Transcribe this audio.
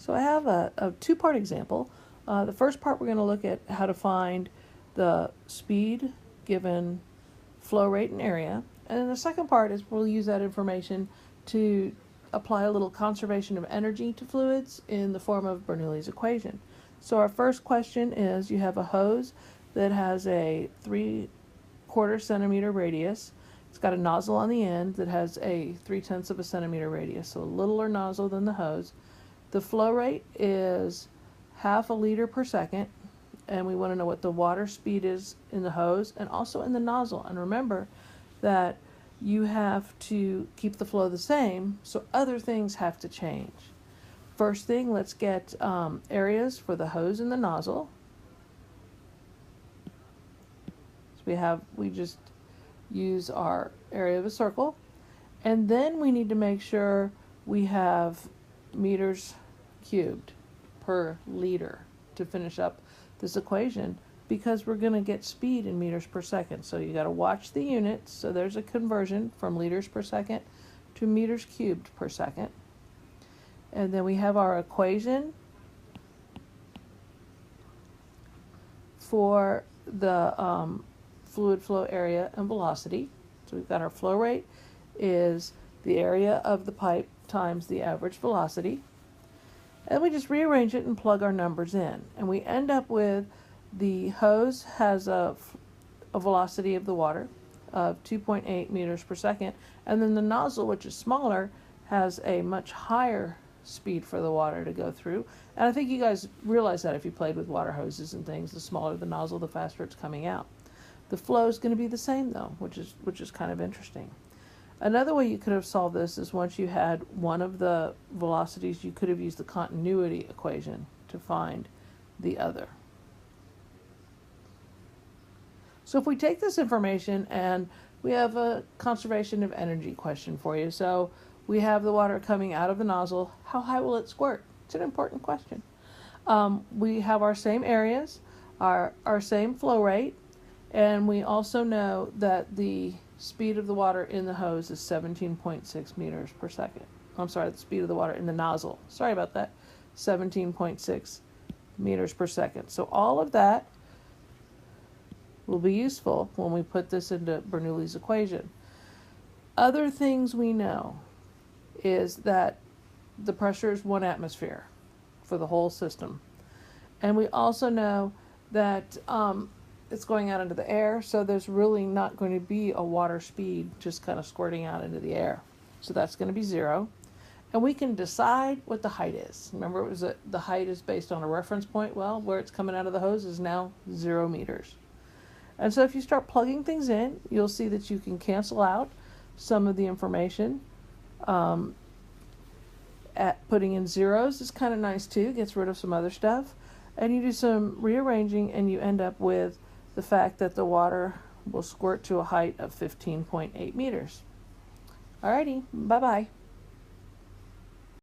So I have a two-part example. The first part we're going to look at how to find the speed given flow rate and area. And then the second part is we'll use that information to apply a little conservation of energy to fluids in the form of Bernoulli's equation. So our first question is, you have a hose that has a 3/4 centimeter radius. It's got a nozzle on the end that has a 3/10 of a centimeter radius, so a littler nozzle than the hose. The flow rate is 1/2 liter per second, and we want to know what the water speed is in the hose and also in the nozzle. And remember that you have to keep the flow the same, so other things have to change. First thing, let's get areas for the hose and the nozzle. So we just use our area of a circle, and then we need to make sure we have meters cubed per liter to finish up this equation, because we're going to get speed in meters per second. So you got to watch the units. So there's a conversion from liters per second to meters cubed per second. And then we have our equation for the fluid flow area and velocity. So we've got our flow rate is the area of the pipe times the average velocity. And we just rearrange it and plug our numbers in. And we end up with the hose has a velocity of the water of 2.8 meters per second. And then the nozzle, which is smaller, has a much higher speed for the water to go through. And I think you guys realize that if you played with water hoses and things, the smaller the nozzle, the faster it's coming out. The flow is going to be the same though, which is kind of interesting. Another way you could have solved this is, once you had one of the velocities, you could have used the continuity equation to find the other. So if we take this information, and we have a conservation of energy question for you. So we have the water coming out of the nozzle. How high will it squirt? It's an important question. We have our same areas, our same flow rate, and we also know that the speed of the water in the hose is 17.6 meters per second. I'm sorry, the speed of the water in the nozzle. Sorry about that. 17.6 meters per second. So all of that will be useful when we put this into Bernoulli's equation. Other things we know is that the pressure is 1 atmosphere for the whole system. And we also know that it's going out into the air, so there's really not going to be a water speed just kind of squirting out into the air. So that's going to be 0. And we can decide what the height is. Remember, it was the height is based on a reference point. Well, where it's coming out of the hose is now 0 meters. And so if you start plugging things in, you'll see that you can cancel out some of the information. At putting in zeros is kind of nice too, gets rid of some other stuff. And you do some rearranging, and you end up with the fact that the water will squirt to a height of 15.8 meters. Alrighty, bye-bye.